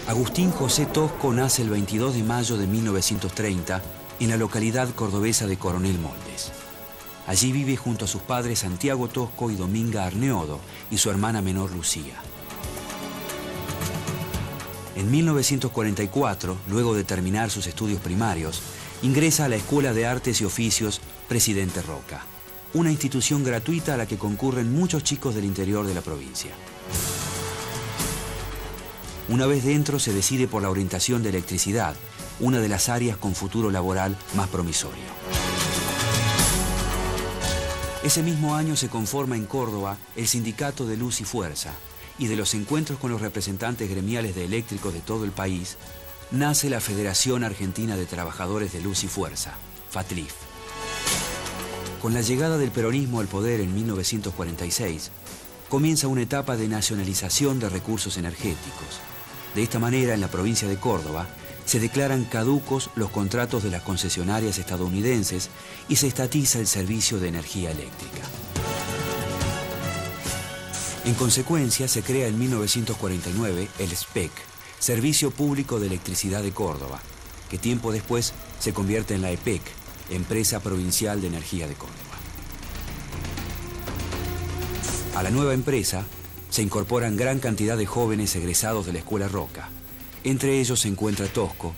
Agustín José Tosco nace el 22 de mayo de 1930 en la localidad cordobesa de Coronel Moldes. Allí vive junto a sus padres Santiago Tosco y Dominga Arneodo y su hermana menor Lucía. En 1944, luego de terminar sus estudios primarios, ingresa a la Escuela de Artes y Oficios Presidente Roca, una institución gratuita a la que concurren muchos chicos del interior de la provincia. Una vez dentro se decide por la orientación de electricidad, una de las áreas con futuro laboral más promisorio. Ese mismo año se conforma en Córdoba el Sindicato de Luz y Fuerza, y de los encuentros con los representantes gremiales de eléctricos de todo el país, nace la Federación Argentina de Trabajadores de Luz y Fuerza, FATLIF. Con la llegada del peronismo al poder en 1946, comienza una etapa de nacionalización de recursos energéticos. De esta manera, en la provincia de Córdoba, se declaran caducos los contratos de las concesionarias estadounidenses y se estatiza el servicio de energía eléctrica. En consecuencia, se crea en 1949 el SPEC, Servicio Público de Electricidad de Córdoba, que tiempo después se convierte en la EPEC, Empresa Provincial de Energía de Córdoba. A la nueva empresa se incorporan gran cantidad de jóvenes egresados de la Escuela Roca. Entre ellos se encuentra Tosco,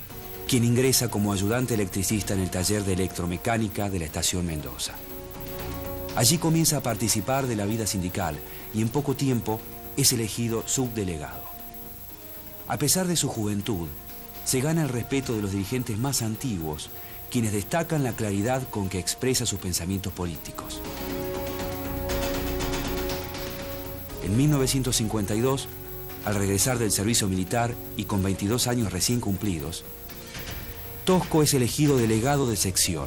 quien ingresa como ayudante electricista en el taller de electromecánica de la Estación Mendoza. Allí comienza a participar de la vida sindical y en poco tiempo es elegido subdelegado. A pesar de su juventud, se gana el respeto de los dirigentes más antiguos, quienes destacan la claridad con que expresa sus pensamientos políticos. En 1952, al regresar del servicio militar y con 22 años recién cumplidos, Tosco es elegido delegado de sección.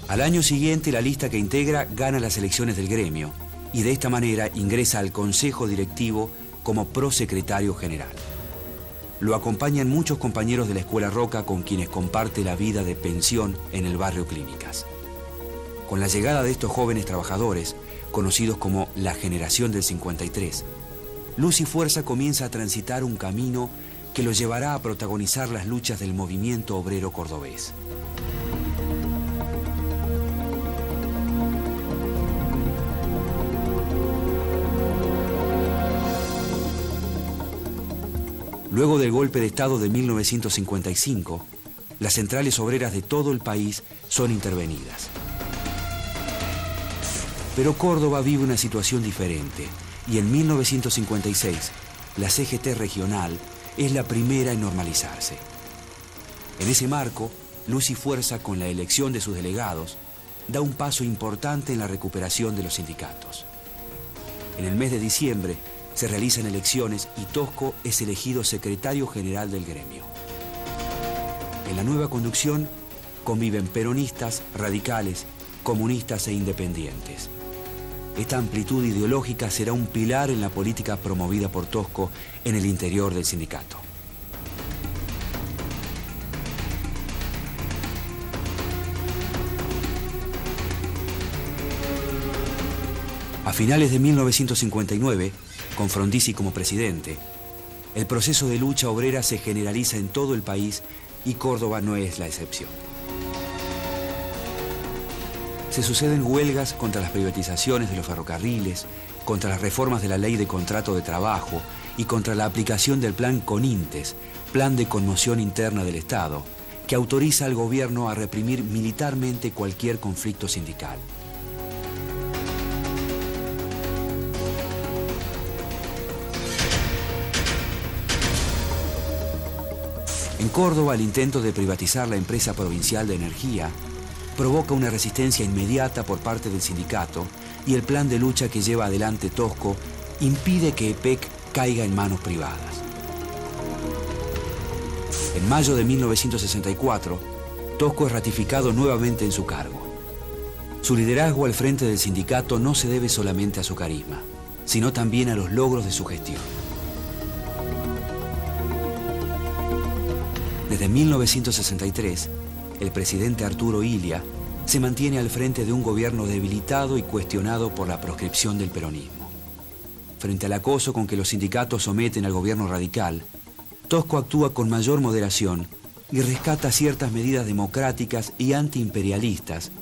Al año siguiente, la lista que integra gana las elecciones del gremio y de esta manera ingresa al Consejo Directivo como prosecretario general. Lo acompañan muchos compañeros de la Escuela Roca con quienes comparte la vida de pensión en el barrio Clínicas. Con la llegada de estos jóvenes trabajadores, conocidos como la generación del 53, Luz y Fuerza comienza a transitar un camino que lo llevará a protagonizar las luchas del movimiento obrero cordobés. Luego del golpe de Estado de 1955, las centrales obreras de todo el país son intervenidas. Pero Córdoba vive una situación diferente y en 1956 la CGT regional es la primera en normalizarse. En ese marco, Luz y Fuerza, con la elección de sus delegados, da un paso importante en la recuperación de los sindicatos. En el mes de diciembre se realizan elecciones y Tosco es elegido secretario general del gremio. En la nueva conducción conviven peronistas, radicales, comunistas e independientes. Esta amplitud ideológica será un pilar en la política promovida por Tosco en el interior del sindicato. A finales de 1959, con Frondizi como presidente, el proceso de lucha obrera se generaliza en todo el país y Córdoba no es la excepción. Se suceden huelgas contra las privatizaciones de los ferrocarriles, contra las reformas de la ley de contrato de trabajo y contra la aplicación del plan CONINTES, Plan de Conmoción Interna del Estado, que autoriza al gobierno a reprimir militarmente cualquier conflicto sindical. En Córdoba, el intento de privatizar la empresa provincial de energía provoca una resistencia inmediata por parte del sindicato y el plan de lucha que lleva adelante Tosco impide que EPEC caiga en manos privadas. En mayo de 1964, Tosco es ratificado nuevamente en su cargo. Su liderazgo al frente del sindicato no se debe solamente a su carisma, sino también a los logros de su gestión. Desde 1963, el presidente Arturo Illia se mantiene al frente de un gobierno debilitado y cuestionado por la proscripción del peronismo. frente al acoso con que los sindicatos someten al gobierno radical, Tosco actúa con mayor moderación y rescata ciertas medidas democráticas y antiimperialistas,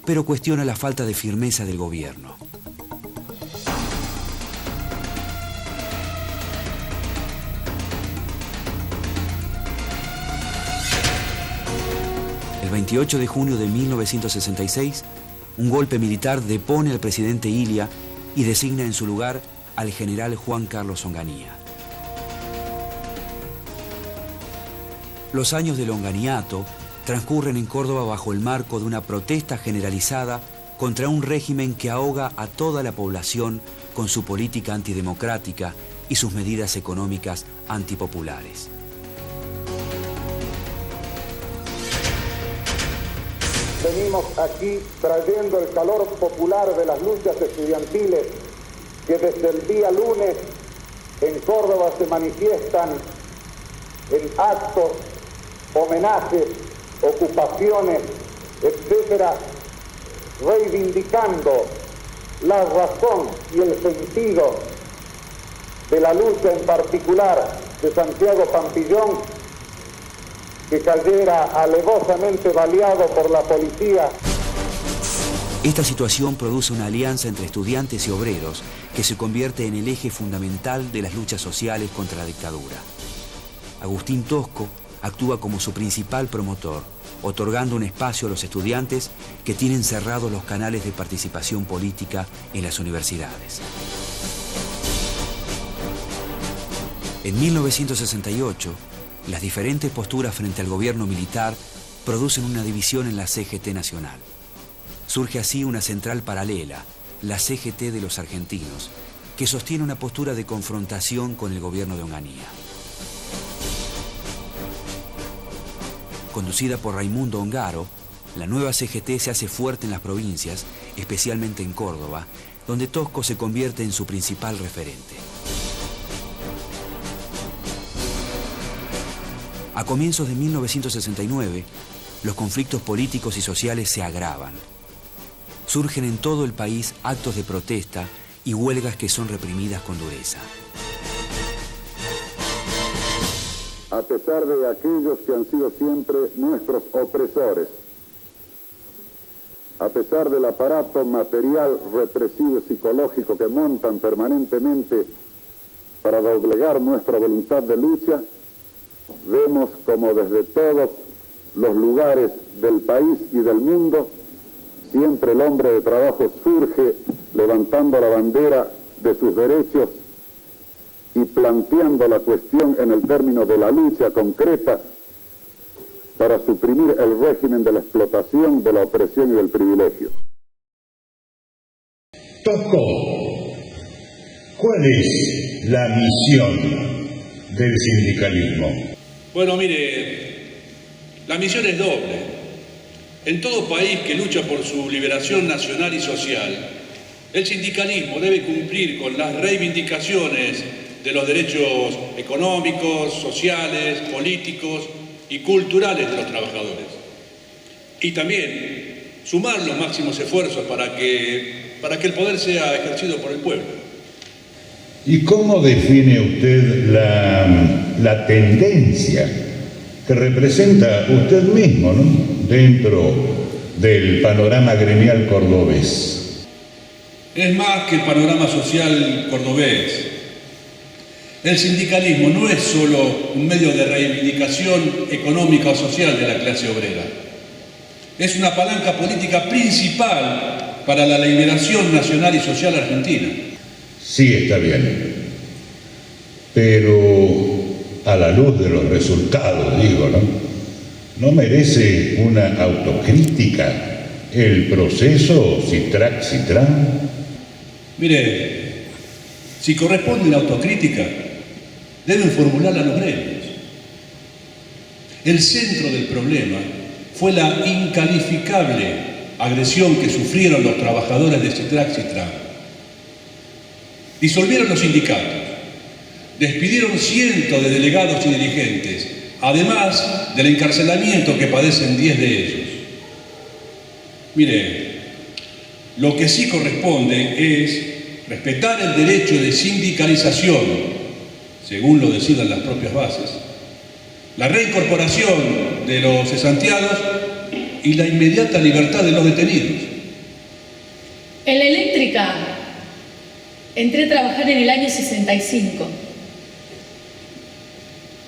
pero cuestiona la falta de firmeza del gobierno. El 28 de junio de 1966, un golpe militar depone al presidente Ilia y designa en su lugar al general Juan Carlos Onganía. Los años del onganiato transcurren en Córdoba bajo el marco de una protesta generalizada contra un régimen que ahoga a toda la población con su política antidemocrática y sus medidas económicas antipopulares. Venimos aquí trayendo el calor popular de las luchas estudiantiles que desde el día lunes en Córdoba se manifiestan en actos, homenajes, ocupaciones, etcétera, reivindicando la razón y el sentido de la lucha en particular de Santiago Pampillón, que cayera alevosamente baleado por la policía. Esta situación produce una alianza entre estudiantes y obreros que se convierte en el eje fundamental de las luchas sociales contra la dictadura. Agustín Tosco actúa como su principal promotor, otorgando un espacio a los estudiantes que tienen cerrados los canales de participación política en las universidades. En 1968, las diferentes posturas frente al gobierno militar producen una división en la CGT nacional. Surge así una central paralela, la CGT de los argentinos, que sostiene una postura de confrontación con el gobierno de Onganía. Conducida por Raimundo Ongaro, la nueva CGT se hace fuerte en las provincias, especialmente en Córdoba, donde Tosco se convierte en su principal referente. A comienzos de 1969, los conflictos políticos y sociales se agravan. Surgen en todo el país actos de protesta y huelgas que son reprimidas con dureza. A pesar de aquellos que han sido siempre nuestros opresores, a pesar del aparato material represivo y psicológico que montan permanentemente para doblegar nuestra voluntad de lucha, vemos como desde todos los lugares del país y del mundo, siempre el hombre de trabajo surge levantando la bandera de sus derechos y planteando la cuestión en el término de la lucha concreta para suprimir el régimen de la explotación, de la opresión y del privilegio. Tosco, ¿cuál es la misión del sindicalismo? Bueno, mire, la misión es doble. En todo país que lucha por su liberación nacional y social, el sindicalismo debe cumplir con las reivindicaciones de los derechos económicos, sociales, políticos y culturales de los trabajadores. Y también sumar los máximos esfuerzos para que el poder sea ejercido por el pueblo. ¿Y cómo define usted la tendencia que representa usted mismo, ¿no?, dentro del panorama gremial cordobés? Es más que el panorama social cordobés. El sindicalismo no es solo un medio de reivindicación económica o social de la clase obrera. Es una palanca política principal para la liberación nacional y social argentina. Sí, está bien. Pero a la luz de los resultados, digo, ¿no merece una autocrítica el proceso Citrac-Citran? Mire, si corresponde una autocrítica, deben formularla los gremios. El centro del problema fue la incalificable agresión que sufrieron los trabajadores de Citrac-Citran. Disolvieron los sindicatos, despidieron cientos de delegados y dirigentes, además del encarcelamiento que padecen 10 de ellos. Mire, lo que sí corresponde es respetar el derecho de sindicalización, según lo decidan las propias bases, la reincorporación de los cesanteados y la inmediata libertad de los detenidos. En la eléctrica entré a trabajar en el año 65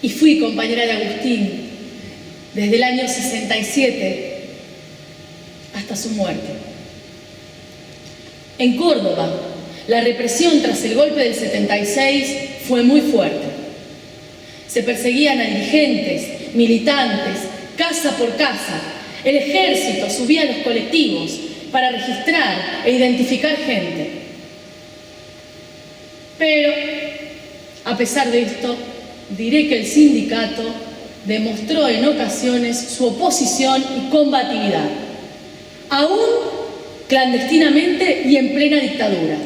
y fui compañera de Agustín desde el año 67 hasta su muerte. En Córdoba, la represión tras el golpe del 76 fue muy fuerte. Se perseguían a dirigentes, militantes, casa por casa. El ejército subía a los colectivos para registrar e identificar gente. Pero, a pesar de esto, diré que el sindicato demostró en ocasiones su oposición y combatividad, aún clandestinamente y en plena dictadura.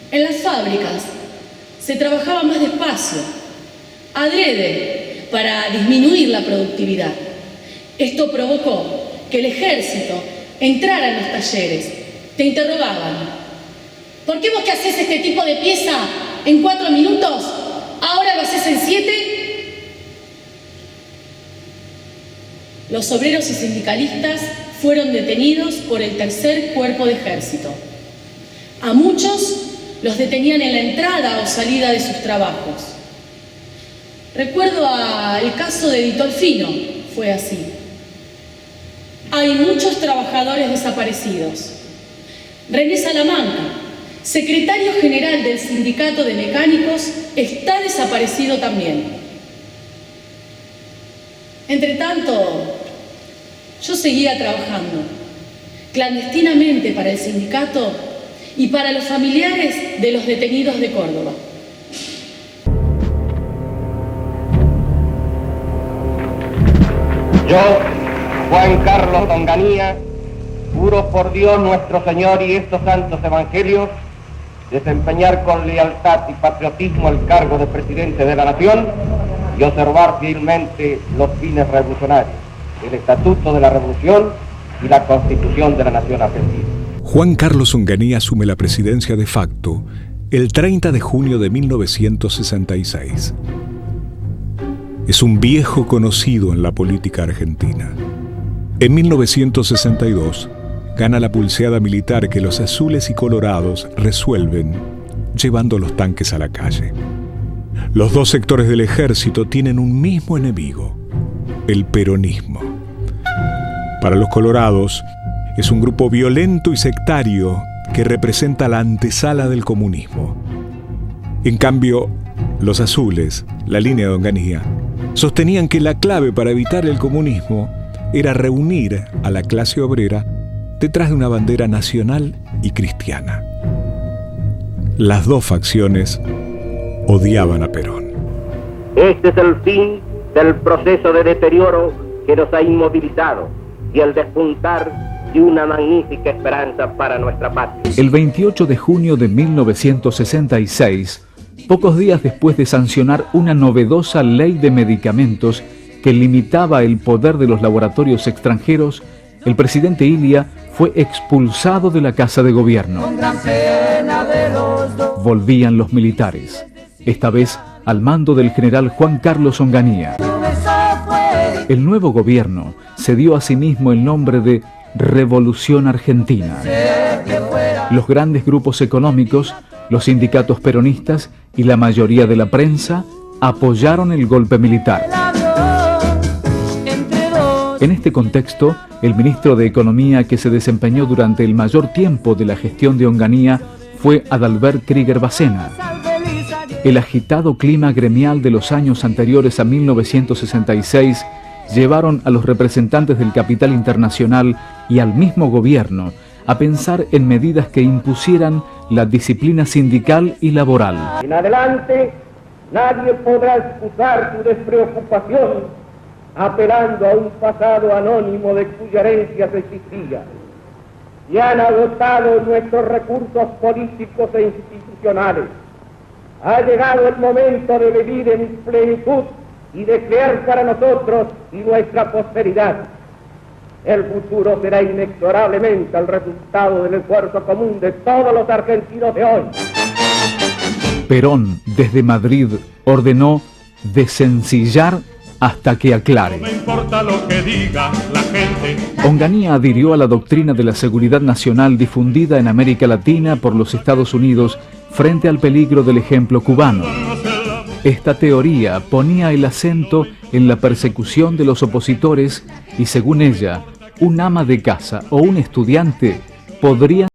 En las fábricas se trabajaba más despacio, adrede, para disminuir la productividad. Esto provocó que el ejército entrara en los talleres. Te interrogaban: ¿por qué vos que haces este tipo de pieza en 4 minutos, ahora lo haces en 7? Los obreros y sindicalistas fueron detenidos por el tercer cuerpo de ejército. A muchos los detenían en la entrada o salida de sus trabajos. Recuerdo el caso de Ditolfino, fue así. Hay muchos trabajadores desaparecidos. René Salamanca, secretario general del Sindicato de Mecánicos, está desaparecido también. Entretanto, yo seguía trabajando clandestinamente para el sindicato y para los familiares de los detenidos de Córdoba. Yo, Juan Carlos Onganía, juro por Dios nuestro Señor y estos santos evangelios desempeñar con lealtad y patriotismo el cargo de presidente de la Nación y observar fielmente los fines revolucionarios, el Estatuto de la Revolución y la Constitución de la Nación Argentina. Juan Carlos Onganía asume la presidencia de facto el 30 de junio de 1966. Es un viejo conocido en la política argentina. En 1962 gana la pulseada militar que los azules y colorados resuelven llevando los tanques a la calle. Los dos sectores del ejército tienen un mismo enemigo, el peronismo. Para los colorados, es un grupo violento y sectario que representa la antesala del comunismo. En cambio, los azules, la línea de Onganía, sostenían que la clave para evitar el comunismo era reunir a la clase obrera detrás de una bandera nacional y cristiana. Las dos facciones odiaban a Perón. Este es el fin del proceso de deterioro que nos ha inmovilizado y el despuntar de una magnífica esperanza para nuestra patria. El 28 de junio de 1966, pocos días después de sancionar una novedosa ley de medicamentos que limitaba el poder de los laboratorios extranjeros, el presidente Ilia fue expulsado de la Casa de Gobierno. Volvían los militares, esta vez al mando del general Juan Carlos Onganía. El nuevo gobierno se dio a sí mismo el nombre de Revolución Argentina. Los grandes grupos económicos, los sindicatos peronistas y la mayoría de la prensa apoyaron el golpe militar. En este contexto, el ministro de Economía que se desempeñó durante el mayor tiempo de la gestión de Onganía fue Adalbert Krieger Bacena. El agitado clima gremial de los años anteriores a 1966 llevaron a los representantes del capital internacional y al mismo gobierno a pensar en medidas que impusieran la disciplina sindical y laboral. En adelante, nadie podrá excusar su despreocupación apelando a un pasado anónimo de cuya herencia se existía. Ya han agotado nuestros recursos políticos e institucionales. Ha llegado el momento de vivir en plenitud y de crear para nosotros y nuestra posteridad. El futuro será inexorablemente el resultado del esfuerzo común de todos los argentinos de hoy. Perón, desde Madrid, ordenó desencillar hasta que aclare. No me importa lo que diga la gente. Onganía adhirió a la doctrina de la seguridad nacional difundida en América Latina por los Estados Unidos frente al peligro del ejemplo cubano. Esta teoría ponía el acento en la persecución de los opositores y, según ella, un ama de casa o un estudiante podrían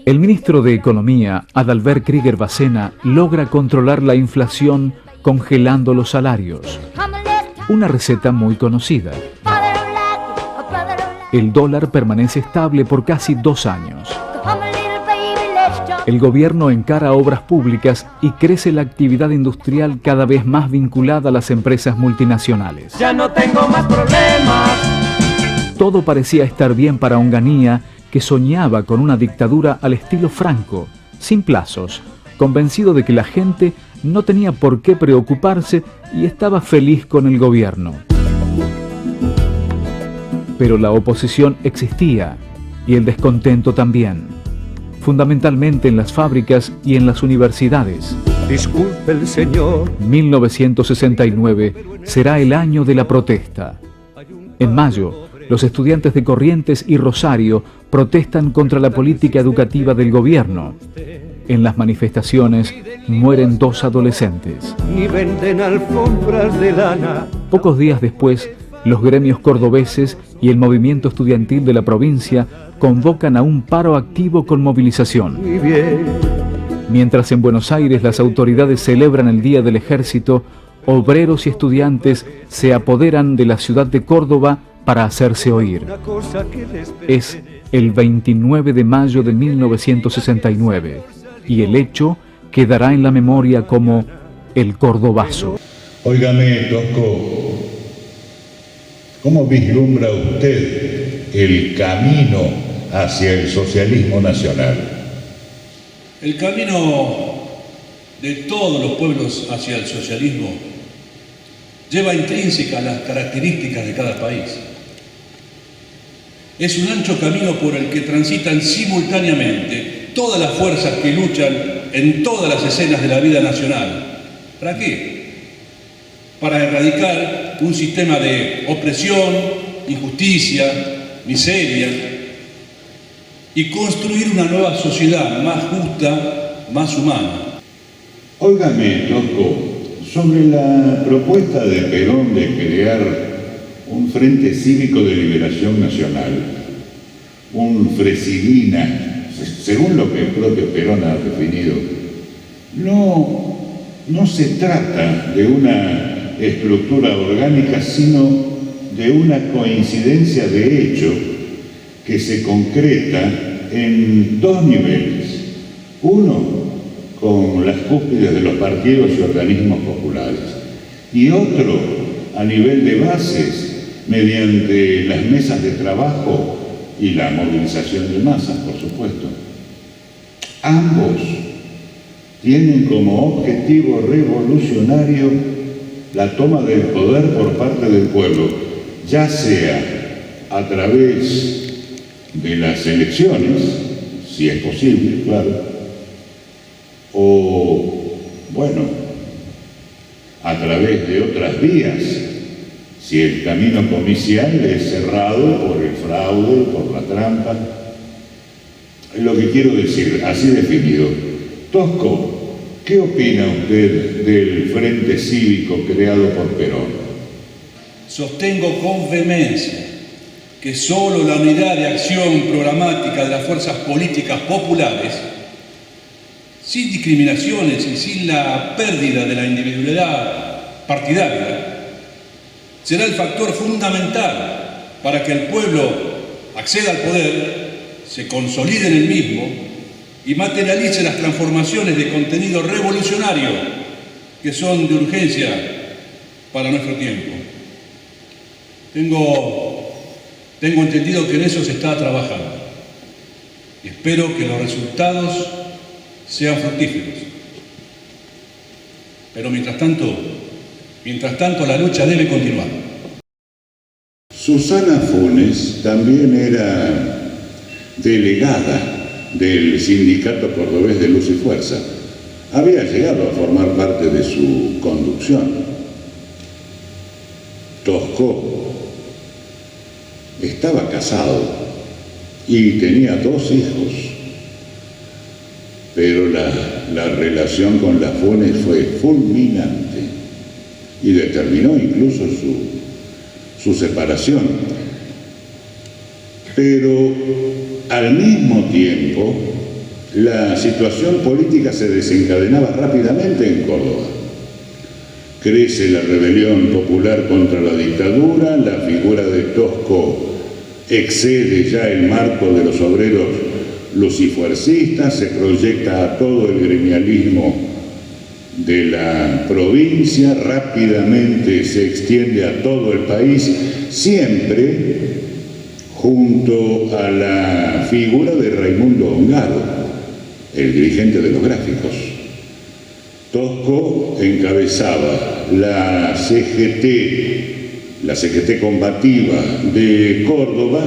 El ministro de Economía, Adalbert Krieger Bacena, logra controlar la inflación congelando los salarios. Una receta muy conocida. El dólar permanece estable por casi 2 años. El gobierno encara obras públicas y crece la actividad industrial cada vez más vinculada a las empresas multinacionales. Ya no tengo más problemas. Todo parecía estar bien para Onganía, que soñaba con una dictadura al estilo Franco, sin plazos, convencido de que la gente no tenía por qué preocuparse y estaba feliz con el gobierno. Pero la oposición existía y el descontento también, fundamentalmente en las fábricas y en las universidades. Disculpe el señor. 1969 será el año de la protesta. En mayo, los estudiantes de Corrientes y Rosario protestan contra la política educativa del gobierno. En las manifestaciones mueren 2 adolescentes. Y venden alfombras de lana. Pocos días después, los gremios cordobeses y el movimiento estudiantil de la provincia convocan a un paro activo con movilización. Muy bien. Mientras en Buenos Aires las autoridades celebran el Día del Ejército, obreros y estudiantes se apoderan de la ciudad de Córdoba para hacerse oír. Es el 29 de mayo de 1969 y el hecho quedará en la memoria como el Cordobazo. Óigame, Tosco, ¿cómo vislumbra usted el camino hacia el socialismo nacional? El camino de todos los pueblos hacia el socialismo lleva intrínsecas las características de cada país. Es un ancho camino por el que transitan simultáneamente todas las fuerzas que luchan en todas las escenas de la vida nacional. ¿Para qué? Para erradicar un sistema de opresión, injusticia, miseria y construir una nueva sociedad más justa, más humana. Óigame, Tosco, sobre la propuesta de Perón de crear un Frente Cívico de Liberación Nacional, un Fresilina, según lo que el propio Perón ha definido, no se trata de una estructura orgánica, sino de una coincidencia de hecho que se concreta en 2 niveles. Uno, con las cúspides de los partidos y organismos populares, y otro, a nivel de bases, mediante las mesas de trabajo y la movilización de masas, por supuesto. Ambos tienen como objetivo revolucionario la toma del poder por parte del pueblo, ya sea a través de las elecciones, si es posible, claro, o, bueno, a través de otras vías, si el camino comicial es cerrado por el fraude, por la trampa. Lo que quiero decir, así definido, Tosco, ¿qué opina usted del Frente Cívico creado por Perón? Sostengo con vehemencia que solo la unidad de acción programática de las fuerzas políticas populares, sin discriminaciones y sin la pérdida de la individualidad partidaria, será el factor fundamental para que el pueblo acceda al poder, se consolide en el mismo y materialice las transformaciones de contenido revolucionario que son de urgencia para nuestro tiempo. Tengo entendido que en eso se está trabajando y espero que los resultados sean fructíferos. Pero mientras tanto la lucha debe continuar. Susana Funes también era delegada del Sindicato Cordobés de Luz y Fuerza. Había llegado a formar parte de su conducción. Tosco estaba casado y tenía 2 hijos, pero la relación con la Funes fue fulminante y determinó incluso su separación. Pero al mismo tiempo, la situación política se desencadenaba rápidamente en Córdoba. Crece la rebelión popular contra la dictadura, la figura de Tosco excede ya el marco de los obreros lucifuercistas, se proyecta a todo el gremialismo de la provincia, rápidamente se extiende a todo el país, siempre junto a la figura de Raimundo Ongaro, el dirigente de los gráficos. Tosco encabezaba la CGT combativa de Córdoba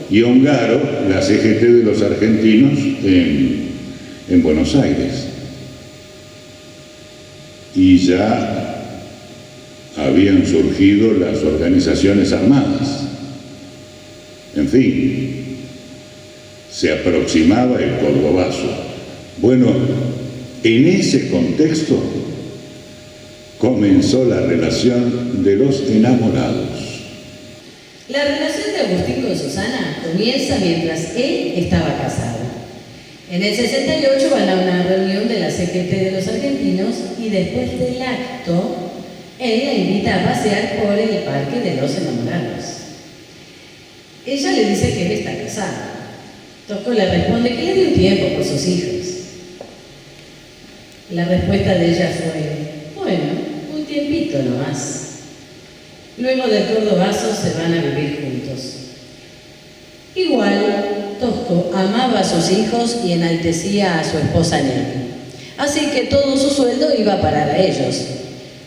y Ongaro, la CGT de los argentinos en Buenos Aires. Y ya habían surgido las organizaciones armadas. En fin, se aproximaba el cordobazo. Bueno, en ese contexto comenzó la relación de los enamorados. La relación de Agustín con Susana comienza mientras él estaba casado. En el 68 van a una reunión de la CGT de los argentinos y después del acto, él la invita a pasear por el Parque de los Enamorados. Ella le dice que él está casado. Tosco le responde que le dé un tiempo por sus hijos. La respuesta de ella fue, bueno, un tiempito nomás. Luego del cordobazo se van a vivir juntos. Igual, Tosco amaba a sus hijos y enaltecía a su esposa Nelly. Así que todo su sueldo iba a parar a ellos.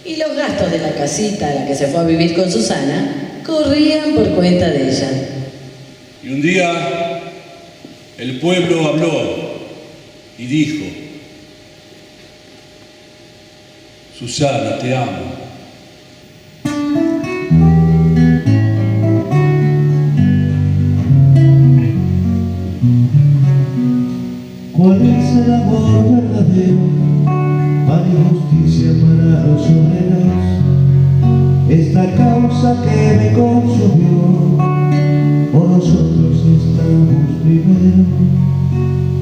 Y los gastos de la casita a la que se fue a vivir con Susana corrían por cuenta de ella. Y un día el pueblo habló y dijo, Susana, te amo. ¿Cuál es el amor verdadero? Para justicia para los obreros, esta causa que me consumió, o nosotros estamos primero.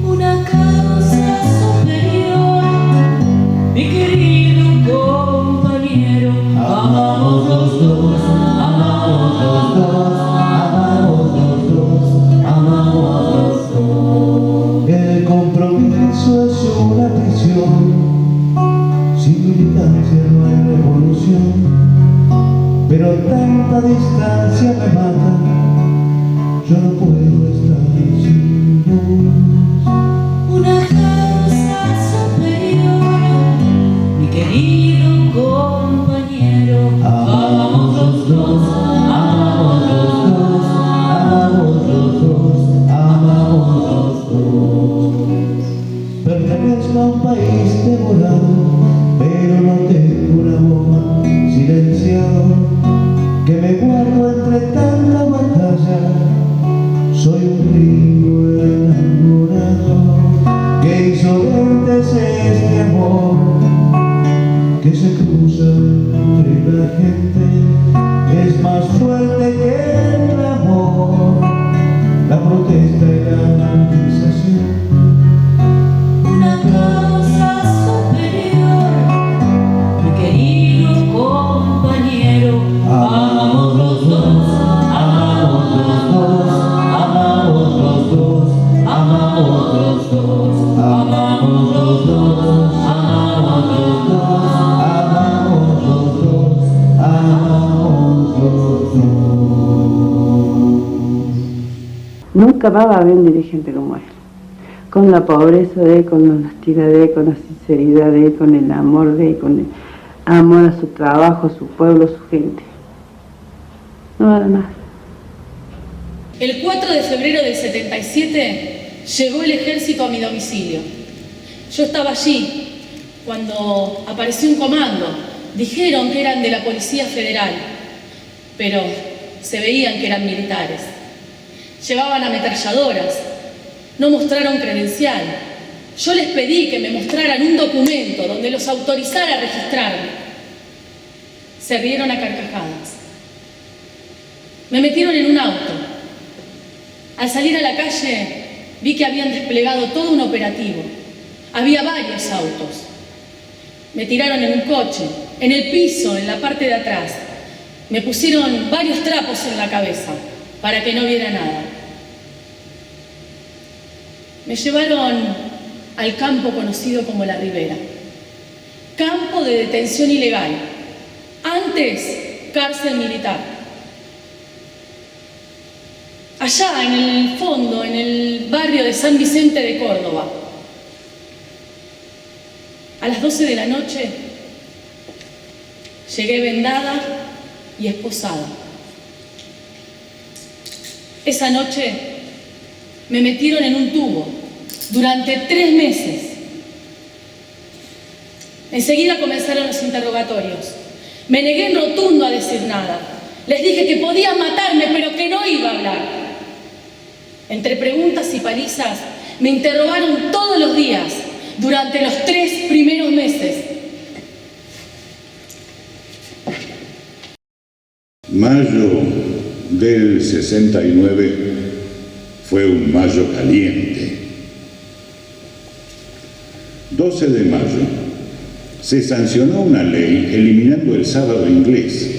Una causa superior, mi querido compañero. Amamos los dos, amamos los dos, amamos los dos, amamos los dos. El compromiso es una prisión, sin militancia no hay revolución, pero tanta distancia me mata, yo no puedo estar sin vos. Una causa superior, mi querido compañero. Amamos los dos, amamos los dos, amamos los dos, amamos los dos. Pertenezco a un país devorado, pero no tengo un amor silenciado que me guardo entre tanta batalla. Soy un gringo enamorado que insolente es este amor que se cruza entre la gente, es más fuerte que el clamor, la protesta y la movilización. Una causa superior, mi querido compañero. Amamos los dos, amamos los dos, amamos los dos, amamos los dos, amamos los dos, amamos los dos, amamos los dos, amamos los dos. Nunca más va a haber un dirigente como él, con la pobreza de él, con la honestidad de él, con la sinceridad de él, con el amor de él, con el amor a su trabajo, a su pueblo, a su gente. No nada más. El 4 de febrero del 77 llegó el ejército a mi domicilio. Yo estaba allí cuando apareció un comando. Dijeron que eran de la Policía Federal, pero se veían que eran militares. Llevaban ametralladoras, no mostraron credencial. Yo les pedí que me mostraran un documento donde los autorizara a registrarme. Se rieron a carcajadas. Me metieron en un auto. Al salir a la calle vi que habían desplegado todo un operativo. Había varios autos. Me tiraron en un coche, en el piso, en la parte de atrás. Me pusieron varios trapos en la cabeza para que no viera nada. Me llevaron al campo conocido como La Ribera. Campo de detención ilegal. Antes, cárcel militar. Allá en el fondo, en el barrio de San Vicente de Córdoba. A las 12 de la noche llegué vendada y esposada. Esa noche me metieron en un tubo durante 3 meses. Enseguida comenzaron los interrogatorios. Me negué en rotundo a decir nada. Les dije que podían matarme, pero que no iba a hablar. Entre preguntas y palizas, me interrogaron todos los días durante los 3 primeros meses. Mayo del 69 fue un mayo caliente. 12 de mayo se sancionó una ley eliminando el sábado inglés,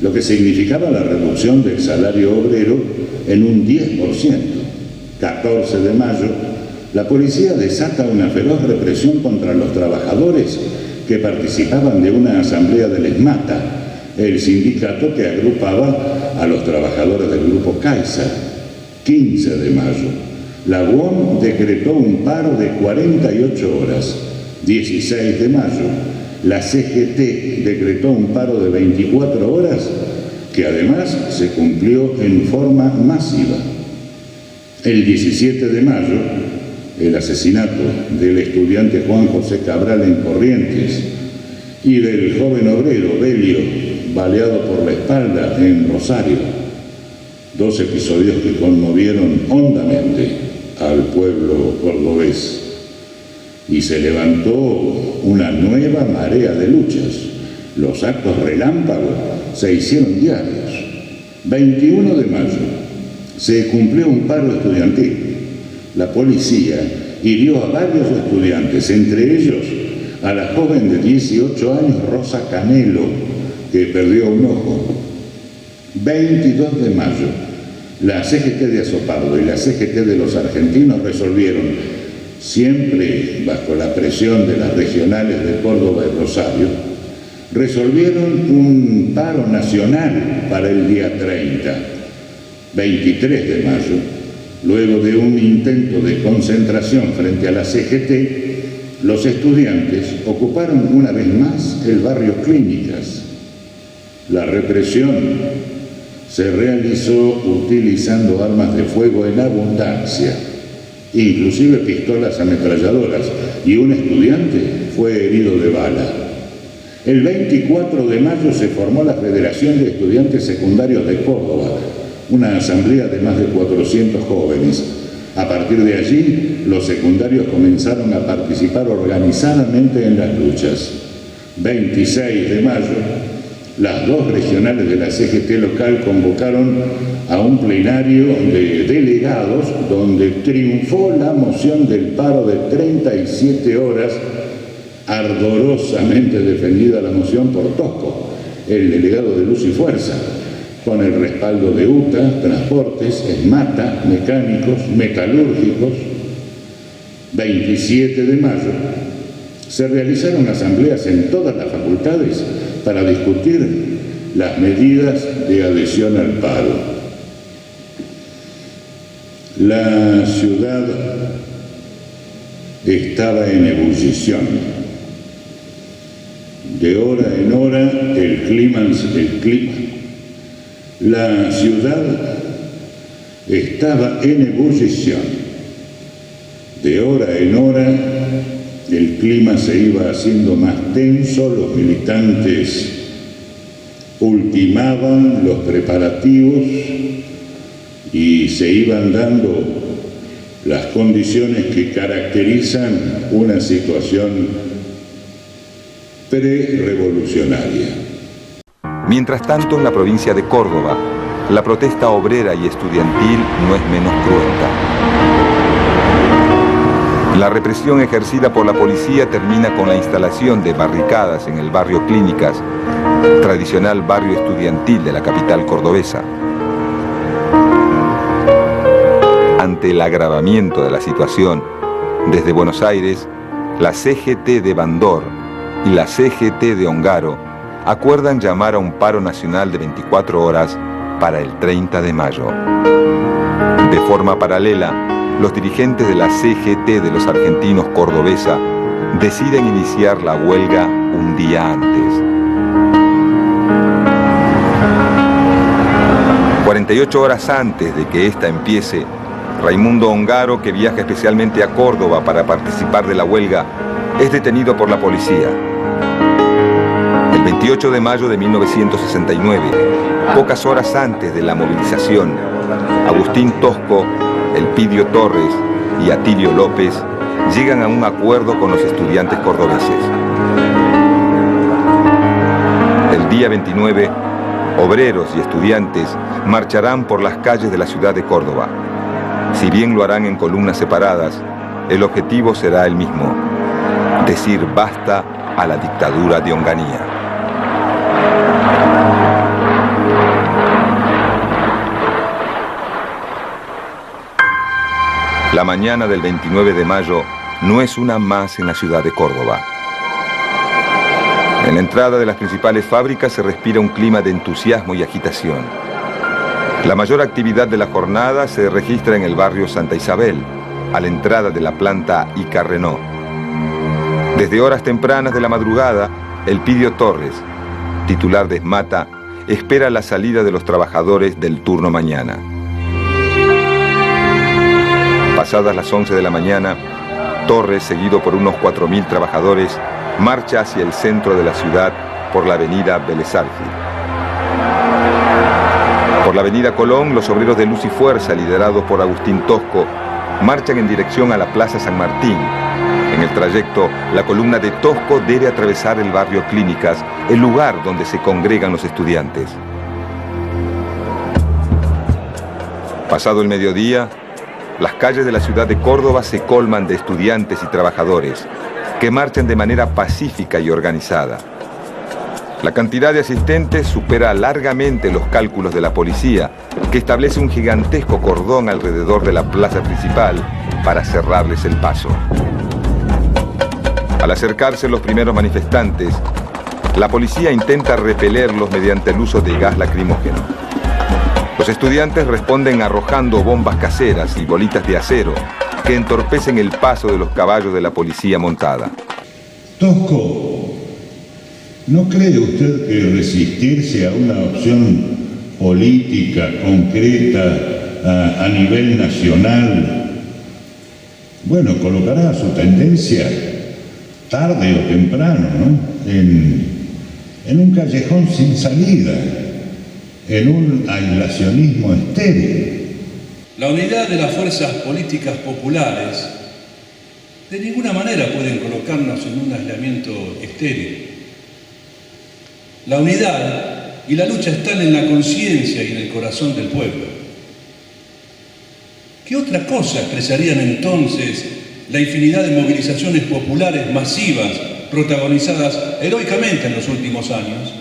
lo que significaba la reducción del salario obrero en un 10%. 14 de mayo, la policía desata una feroz represión contra los trabajadores que participaban de una asamblea del ESMATA, el sindicato que agrupaba a los trabajadores del grupo Kaiser. 15 de mayo, la UOM decretó un paro de 48 horas. 16 de mayo, la CGT decretó un paro de 24 horas que además se cumplió en forma masiva. El 17 de mayo, el asesinato del estudiante Juan José Cabral en Corrientes y del joven obrero Belio, baleado por la espalda en Rosario. 2 episodios que conmovieron hondamente al pueblo cordobés. Y se levantó una nueva marea de luchas. Los actos relámpago se hicieron diarios. 21 de mayo. Se cumplió un paro estudiantil. La policía hirió a varios estudiantes, entre ellos a la joven de 18 años Rosa Canelo, que perdió un ojo. 22 de mayo, la CGT de Azopardo y la CGT de los argentinos resolvieron, siempre bajo la presión de las regionales de Córdoba y Rosario, resolvieron un paro nacional para el día 30. 23 de mayo, luego de un intento de concentración frente a la CGT, los estudiantes ocuparon una vez más el barrio Clínicas. La represión se realizó utilizando armas de fuego en abundancia. inclusive pistolas ametralladoras, y un estudiante fue herido de bala. El 24 de mayo se formó la Federación de Estudiantes Secundarios de Córdoba, una asamblea de más de 400 jóvenes. A partir de allí, los secundarios comenzaron a participar organizadamente en las luchas. 26 de mayo, las dos regionales de la CGT local convocaron a un plenario de delegados donde triunfó la moción del paro de 37 horas, ardorosamente defendida la moción por Tosco, el delegado de Luz y Fuerza, con el respaldo de UTA, Transportes, ESMATA, Mecánicos, Metalúrgicos. 27 de mayo, se realizaron asambleas en todas las facultades para discutir las medidas de adhesión al paro. La ciudad estaba en ebullición. De hora en hora el clima. La ciudad estaba en ebullición. De hora en hora el clima se iba haciendo más tenso, los militantes ultimaban los preparativos y se iban dando las condiciones que caracterizan una situación pre-revolucionaria. Mientras tanto, en la provincia de Córdoba, la protesta obrera y estudiantil no es menos cruenta. La represión ejercida por la policía termina con la instalación de barricadas en el barrio Clínicas, tradicional barrio estudiantil de la capital cordobesa. Ante el agravamiento de la situación, desde Buenos Aires, la CGT de Bandor y la CGT de Ongaro acuerdan llamar a un paro nacional de 24 horas para el 30 de mayo. De forma paralela, los dirigentes de la CGT de los argentinos cordobesa deciden iniciar la huelga un día antes. 48 horas antes de que esta empiece, Raimundo Ongaro, que viaja especialmente a Córdoba para participar de la huelga, es detenido por la policía. El 28 de mayo de 1969, pocas horas antes de la movilización, Agustín Tosco, Elpidio Torres y Atilio López llegan a un acuerdo con los estudiantes cordobeses. El día 29, obreros y estudiantes marcharán por las calles de la ciudad de Córdoba. Si bien lo harán en columnas separadas, el objetivo será el mismo: decir basta a la dictadura de Onganía. La mañana del 29 de mayo no es una más en la ciudad de Córdoba. En la entrada de las principales fábricas se respira un clima de entusiasmo y agitación. La mayor actividad de la jornada se registra en el barrio Santa Isabel, a la entrada de la planta Ica Renault. Desde horas tempranas de la madrugada, Elpidio Torres, titular de ESMATA, espera la salida de los trabajadores del turno mañana. Pasadas las 11 de la mañana, Torres, seguido por unos 4.000 trabajadores, marcha hacia el centro de la ciudad por la avenida Vélez Arfield. Por la avenida Colón, los obreros de Luz y Fuerza, liderados por Agustín Tosco, marchan en dirección a la Plaza San Martín. En el trayecto, la columna de Tosco debe atravesar el barrio Clínicas, el lugar donde se congregan los estudiantes. Pasado el mediodía, las calles de la ciudad de Córdoba se colman de estudiantes y trabajadores que marchan de manera pacífica y organizada. La cantidad de asistentes supera largamente los cálculos de la policía, que establece un gigantesco cordón alrededor de la plaza principal para cerrarles el paso. Al acercarse los primeros manifestantes, la policía intenta repelerlos mediante el uso de gas lacrimógeno. Los estudiantes responden arrojando bombas caseras y bolitas de acero que entorpecen el paso de los caballos de la policía montada. Tosco, ¿no cree usted que resistirse a una opción política concreta a nivel nacional bueno, colocará su tendencia tarde o temprano, ¿no?, en un callejón sin salida, en un aislacionismo estéril. La unidad de las fuerzas políticas populares de ninguna manera pueden colocarnos en un aislamiento estéril. La unidad y la lucha están en la conciencia y en el corazón del pueblo. ¿Qué otra cosa expresarían entonces la infinidad de movilizaciones populares masivas protagonizadas heroicamente en los últimos años?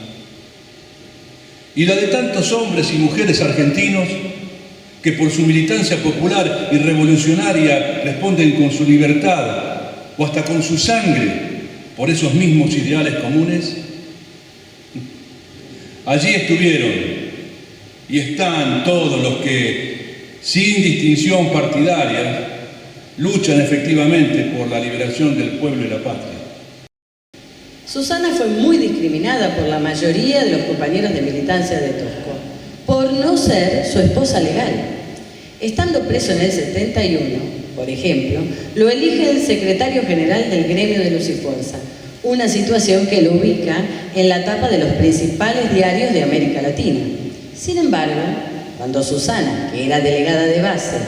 Y la de tantos hombres y mujeres argentinos que por su militancia popular y revolucionaria responden con su libertad o hasta con su sangre por esos mismos ideales comunes. Allí estuvieron y están todos los que, sin distinción partidaria, luchan efectivamente por la liberación del pueblo y la patria. Susana fue muy discriminada por la mayoría de los compañeros de militancia de Tosco, por no ser su esposa legal. Estando preso en el 71, por ejemplo, lo elige el secretario general del gremio de Luz y Fuerza, una situación que lo ubica en la tapa de los principales diarios de América Latina. Sin embargo, cuando Susana, que era delegada de base,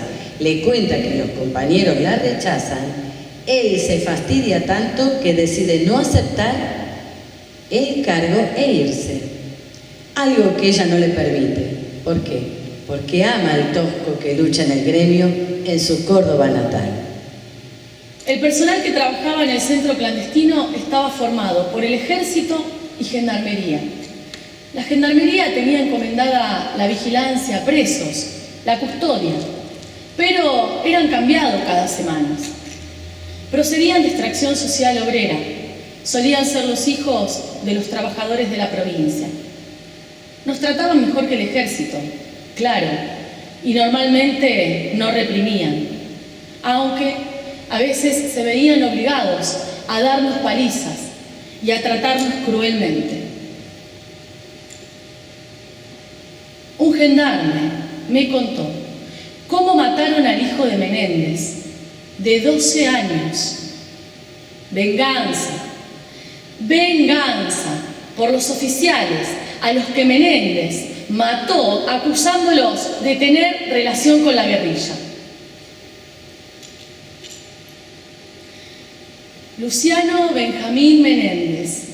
le cuenta que los compañeros la rechazan, él se fastidia tanto que decide no aceptar el cargo e irse. Algo que ella no le permite. ¿Por qué? Porque ama al Tosco que lucha en el gremio en su Córdoba natal. El personal que trabajaba en el centro clandestino estaba formado por el ejército y gendarmería. La gendarmería tenía encomendada la vigilancia a presos, la custodia, pero eran cambiados cada semana. Procedían de extracción social obrera, solían ser los hijos de los trabajadores de la provincia. Nos trataban mejor que el ejército, claro, y normalmente no reprimían, aunque a veces se veían obligados a darnos palizas y a tratarnos cruelmente. Un gendarme me contó cómo mataron al hijo de Menéndez, de 12 años. Venganza, venganza por los oficiales a los que Menéndez mató acusándolos de tener relación con la guerrilla. Luciano Benjamín Menéndez,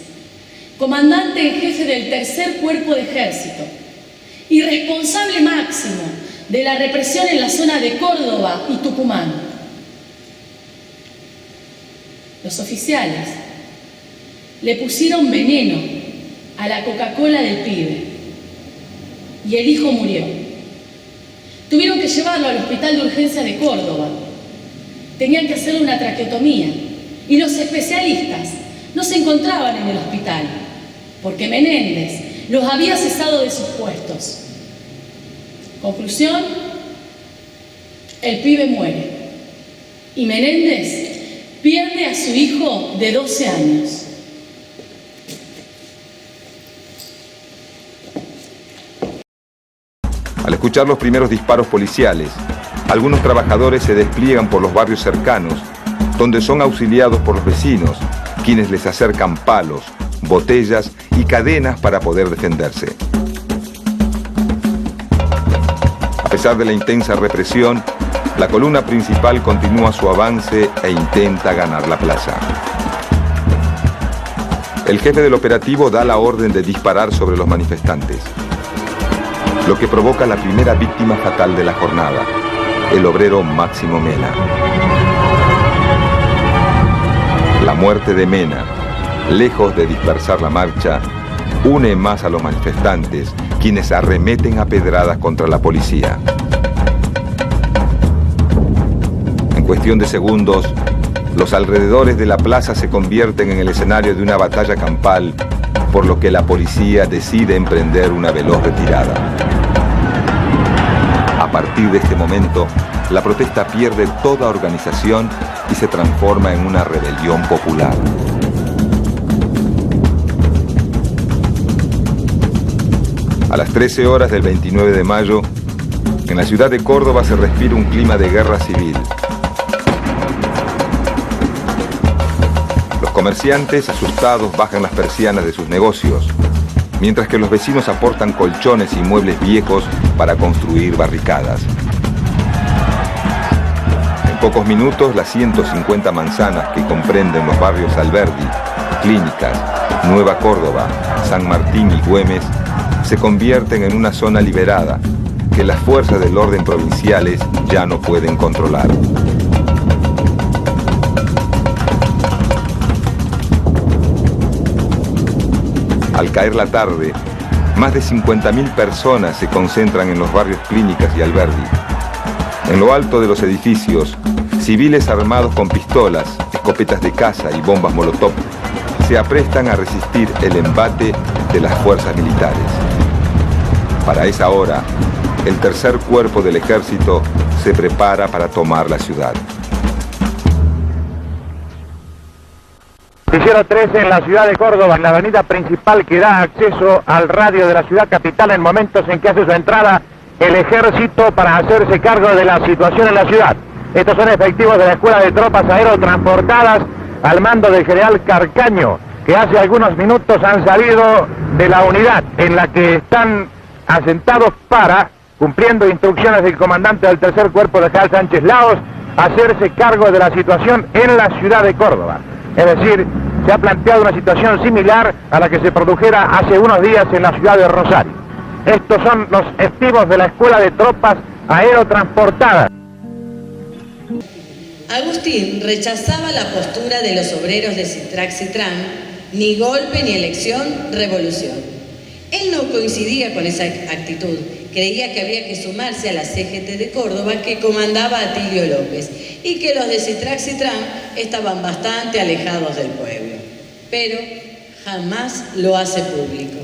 comandante en jefe del Tercer Cuerpo de Ejército y responsable máximo de la represión en la zona de Córdoba y Tucumán. Los oficiales le pusieron veneno a la Coca-Cola del pibe y el hijo murió. Tuvieron que llevarlo al hospital de urgencia de Córdoba. Tenían que hacerle una traqueotomía y los especialistas no se encontraban en el hospital porque Menéndez los había cesado de sus puestos. Conclusión, el pibe muere y Menéndez pierde a su hijo de 12 años. Al escuchar los primeros disparos policiales, algunos trabajadores se despliegan por los barrios cercanos, donde son auxiliados por los vecinos, quienes les acercan palos, botellas y cadenas para poder defenderse. A pesar de la intensa represión, la columna principal continúa su avance e intenta ganar la plaza. El jefe del operativo da la orden de disparar sobre los manifestantes, lo que provoca la primera víctima fatal de la jornada, el obrero Máximo Mena. La muerte de Mena, lejos de dispersar la marcha, une más a los manifestantes, quienes arremeten a pedradas contra la policía. En cuestión de segundos, los alrededores de la plaza se convierten en el escenario de una batalla campal, por lo que la policía decide emprender una veloz retirada. A partir de este momento, la protesta pierde toda organización y se transforma en una rebelión popular. A las 13 horas del 29 de mayo, en la ciudad de Córdoba se respira un clima de guerra civil. Los comerciantes, asustados, bajan las persianas de sus negocios, mientras que los vecinos aportan colchones y muebles viejos para construir barricadas. En pocos minutos, las 150 manzanas que comprenden los barrios Alberdi, Clínicas, Nueva Córdoba, San Martín y Güemes se convierten en una zona liberada que las fuerzas del orden provinciales ya no pueden controlar. Al caer la tarde, más de 50.000 personas se concentran en los barrios Clínicas y Alberdi. En lo alto de los edificios, civiles armados con pistolas, escopetas de caza y bombas molotov se aprestan a resistir el embate de las fuerzas militares. Para esa hora, el tercer cuerpo del ejército se prepara para tomar la ciudad. Noticiero 13 en la ciudad de Córdoba, en la avenida principal que da acceso al radio de la ciudad capital en momentos en que hace su entrada el ejército para hacerse cargo de la situación en la ciudad. Estos son efectivos de la Escuela de Tropas Aerotransportadas al mando del general Carcaño, que hace algunos minutos han salido de la unidad en la que están asentados para, cumpliendo instrucciones del comandante del tercer cuerpo, de general Sánchez Laos, hacerse cargo de la situación en la ciudad de Córdoba. Es decir, se ha planteado una situación similar a la que se produjera hace unos días en la ciudad de Rosario. Estos son los efectivos de la Escuela de Tropas Aerotransportadas. Agustín rechazaba la postura de los obreros de Citrac-Citran, ni golpe ni elección, revolución. Él no coincidía con esa actitud, creía que había que sumarse a la CGT de Córdoba que comandaba Atilio López y que los de Citrac-Citran estaban bastante alejados del pueblo, pero jamás lo hace público.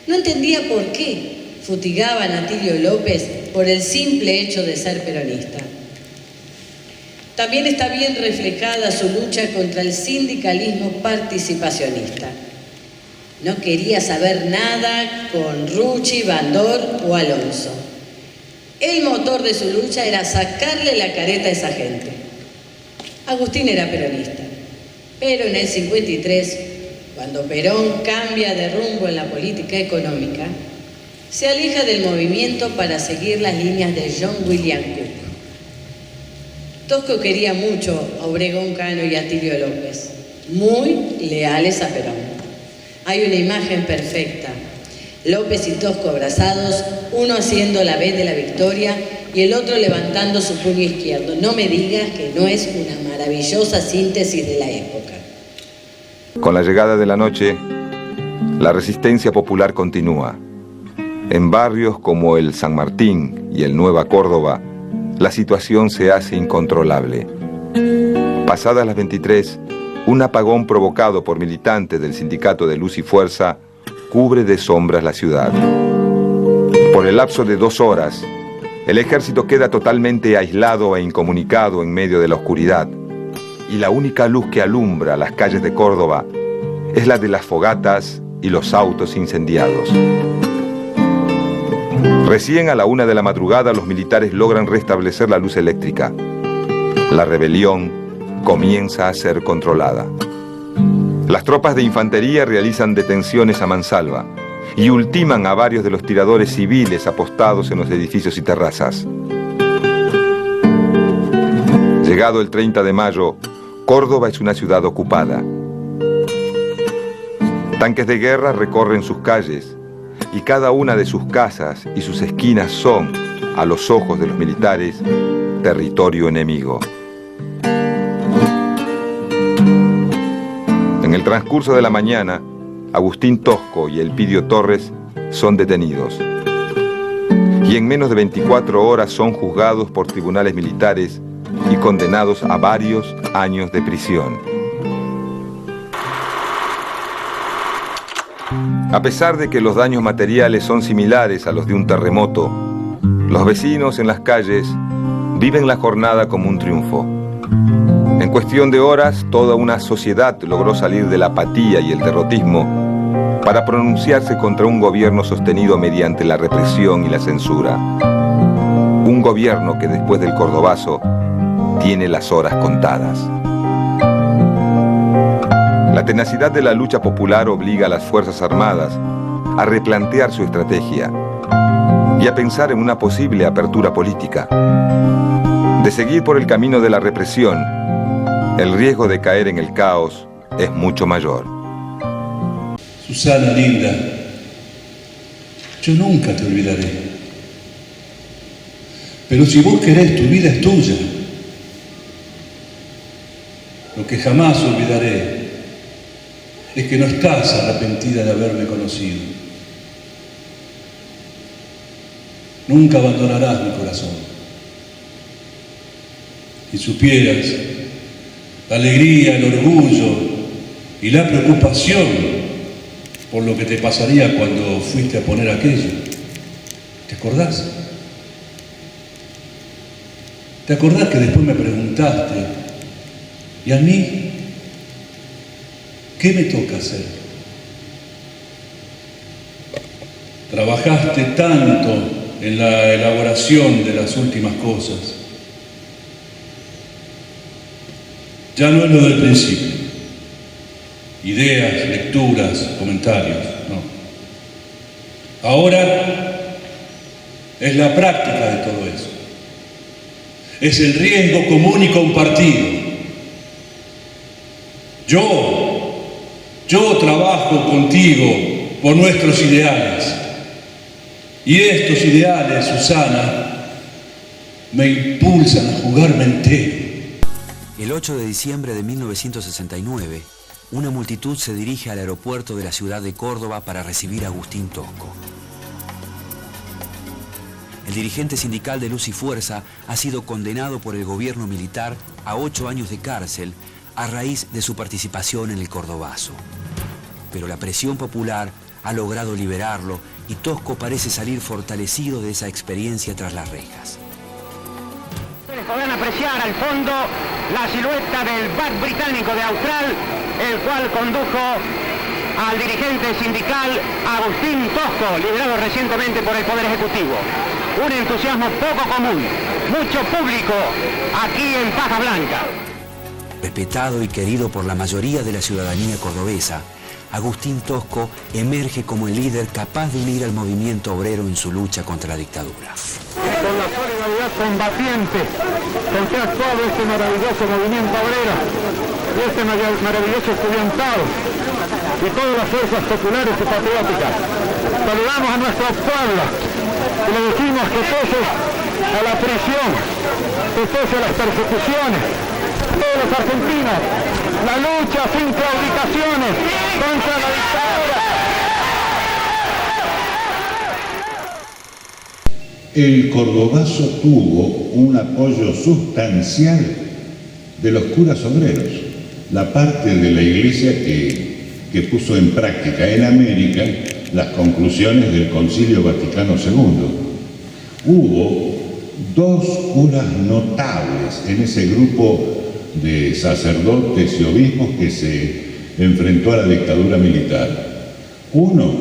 No entendía por qué futigaban a Atilio López por el simple hecho de ser peronista. También está bien reflejada su lucha contra el sindicalismo participacionista. No quería saber nada con Rucci, Bandor o Alonso. El motor de su lucha era sacarle la careta a esa gente. Agustín era peronista, pero en el 53, cuando Perón cambia de rumbo en la política económica, se aleja del movimiento para seguir las líneas de John William Cook. Tosco quería mucho a Obregón Cano y a Atilio López, muy leales a Perón. Hay una imagen perfecta, López y Tosco abrazados, uno haciendo la B de la victoria y el otro levantando su puño izquierdo. No me digas que no es una maravillosa síntesis de la época. Con la llegada de la noche, la resistencia popular continúa. En barrios como el San Martín y el Nueva Córdoba, la situación se hace incontrolable. Pasadas las 23, un apagón provocado por militantes del Sindicato de Luz y Fuerza cubre de sombras la ciudad. Por el lapso de 2 horas, el ejército queda totalmente aislado e incomunicado en medio de la oscuridad, y la única luz que alumbra las calles de Córdoba es la de las fogatas y los autos incendiados. Recién a la 1 de la madrugada los militares logran restablecer la luz eléctrica. La rebelión comienza a ser controlada. Las tropas de infantería realizan detenciones a mansalva y ultiman a varios de los tiradores civiles apostados en los edificios y terrazas. Llegado el 30 de mayo, Córdoba es una ciudad ocupada. Tanques de guerra recorren sus calles y cada una de sus casas y sus esquinas son, a los ojos de los militares, territorio enemigo. En el transcurso de la mañana, Agustín Tosco y Elpidio Torres son detenidos. Y en menos de 24 horas son juzgados por tribunales militares y condenados a varios años de prisión. A pesar de que los daños materiales son similares a los de un terremoto, los vecinos en las calles viven la jornada como un triunfo. En cuestión de horas, toda una sociedad logró salir de la apatía y el derrotismo para pronunciarse contra un gobierno sostenido mediante la represión y la censura. Un gobierno que después del Cordobazo tiene las horas contadas. La tenacidad de la lucha popular obliga a las Fuerzas Armadas a replantear su estrategia y a pensar en una posible apertura política. De seguir por el camino de la represión, el riesgo de caer en el caos es mucho mayor. Susana linda, yo nunca te olvidaré. Pero si vos querés, tu vida es tuya. Lo que jamás olvidaré es que no estás arrepentida de haberme conocido. Nunca abandonarás mi corazón. Si supieras la alegría, el orgullo y la preocupación por lo que te pasaría cuando fuiste a poner aquello. ¿Te acordás? ¿Te acordás que después me preguntaste, ¿y a mí qué me toca hacer? Trabajaste tanto en la elaboración de las últimas cosas. Ya no es lo del principio. Ideas, lecturas, comentarios, no. Ahora es la práctica de todo eso. Es el riesgo común y compartido. Yo trabajo contigo por nuestros ideales. Y estos ideales, Susana, me impulsan a jugarme entero. El 8 de diciembre de 1969, una multitud se dirige al aeropuerto de la ciudad de Córdoba para recibir a Agustín Tosco. El dirigente sindical de Luz y Fuerza ha sido condenado por el gobierno militar a 8 años de cárcel a raíz de su participación en el Cordobazo. Pero la presión popular ha logrado liberarlo y Tosco parece salir fortalecido de esa experiencia tras las rejas. Podrán apreciar al fondo la silueta del BAC británico de Austral, el cual condujo al dirigente sindical Agustín Tosco, liberado recientemente por el Poder Ejecutivo. Un entusiasmo poco común, mucho público aquí en Paja Blanca. Respetado y querido por la mayoría de la ciudadanía cordobesa, Agustín Tosco emerge como el líder capaz de unir al movimiento obrero en su lucha contra la dictadura. Con la solidaridad combatiente con que ha actuado este maravilloso movimiento obrero y este maravilloso estudiantado y todas las fuerzas populares y patrióticas, saludamos a nuestro pueblo y le decimos que pese a la prisión, que pese a las persecuciones, todos los argentinos, la lucha sin claudicaciones contra la dictadura. El Cordobazo tuvo un apoyo sustancial de los curas obreros, la parte de la iglesia que puso en práctica en América las conclusiones del Concilio Vaticano II. Hubo 2 curas notables en ese grupo de sacerdotes y obispos que se enfrentó a la dictadura militar. Uno,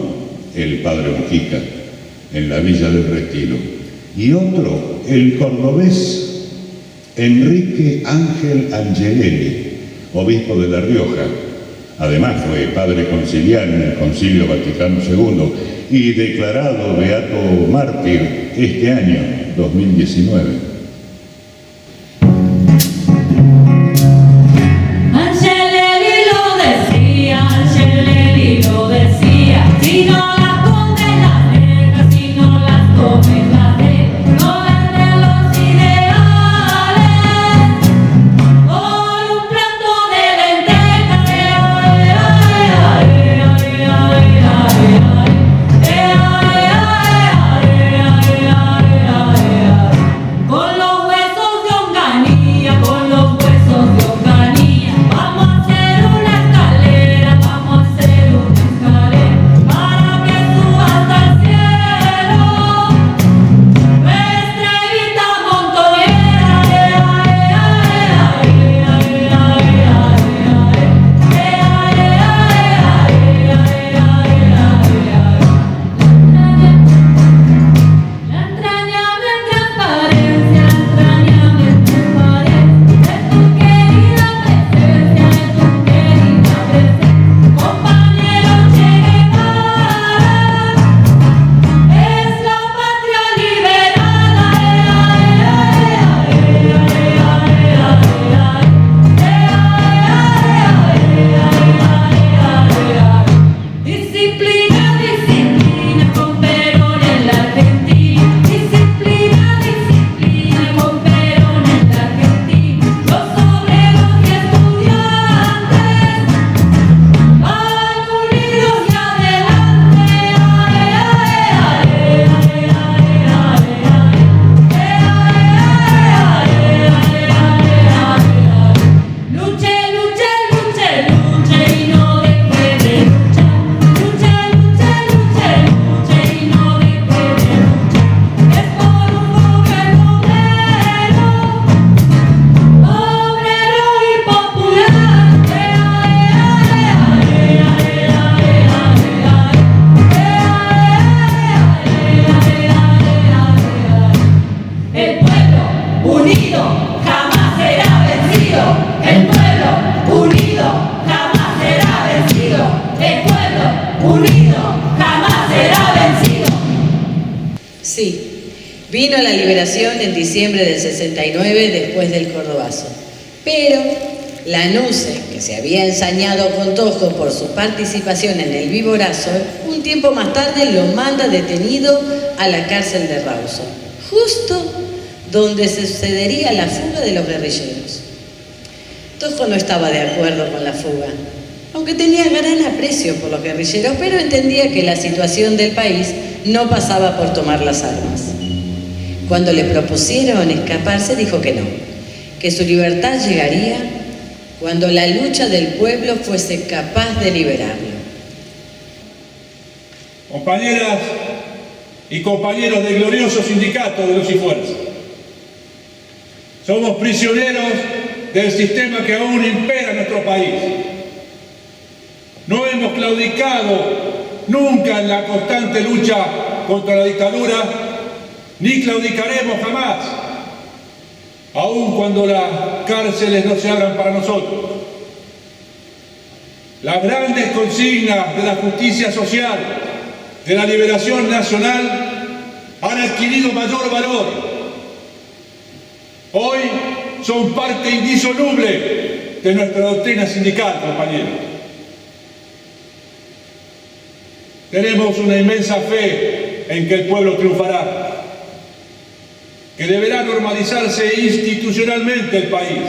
el padre Mujica, en la Villa del Retiro, y otro, el cordobés Enrique Ángel Angelelli, obispo de La Rioja. Además fue padre conciliar en el Concilio Vaticano II y declarado beato mártir este año, 2019. Por unido, jamás será vencido. Sí, vino la liberación en diciembre del 69 después del Cordobazo. Pero Lanuse, que se había ensañado con Tosco por su participación en el Viborazo, un tiempo más tarde lo manda detenido a la cárcel de Rawson, justo donde sucedería la fuga de los guerrilleros. Tosco no estaba de acuerdo con la fuga, aunque tenía gran aprecio por los guerrilleros, pero entendía que la situación del país no pasaba por tomar las armas. Cuando le propusieron escaparse, dijo que no, que su libertad llegaría cuando la lucha del pueblo fuese capaz de liberarlo. Compañeras y compañeros del glorioso sindicato de Luz y Fuerza, somos prisioneros del sistema que aún impera en nuestro país. No hemos claudicado nunca en la constante lucha contra la dictadura, ni claudicaremos jamás, aun cuando las cárceles no se abran para nosotros. Las grandes consignas de la justicia social, de la liberación nacional, han adquirido mayor valor. Hoy son parte indisoluble de nuestra doctrina sindical, compañeros. Tenemos una inmensa fe en que el pueblo triunfará, que deberá normalizarse institucionalmente el país,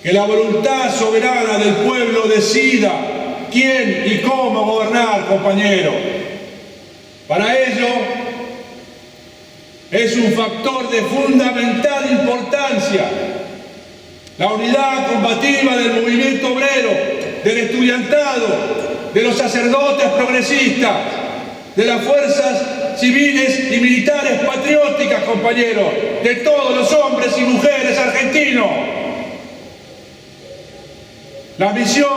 que la voluntad soberana del pueblo decida quién y cómo gobernar, compañeros. Para ello, es un factor de fundamental importancia la unidad combativa del movimiento obrero, del estudiantado, de los sacerdotes progresistas, de las fuerzas civiles y militares patrióticas, compañeros, de todos los hombres y mujeres argentinos. La misión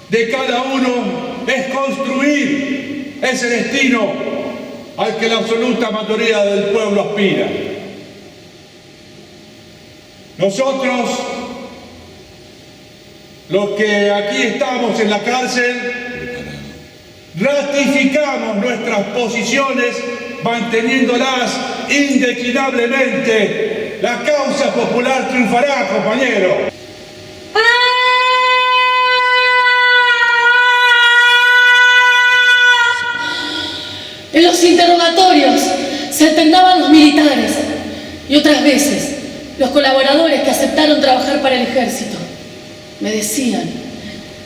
de cada uno es construir ese destino al que la absoluta mayoría del pueblo aspira. Nosotros, los que aquí estamos en la cárcel, ratificamos nuestras posiciones manteniéndolas indeclinablemente. La causa popular triunfará, compañeros. En los interrogatorios se alternaban los militares y otras veces los colaboradores que aceptaron trabajar para el ejército. Me decían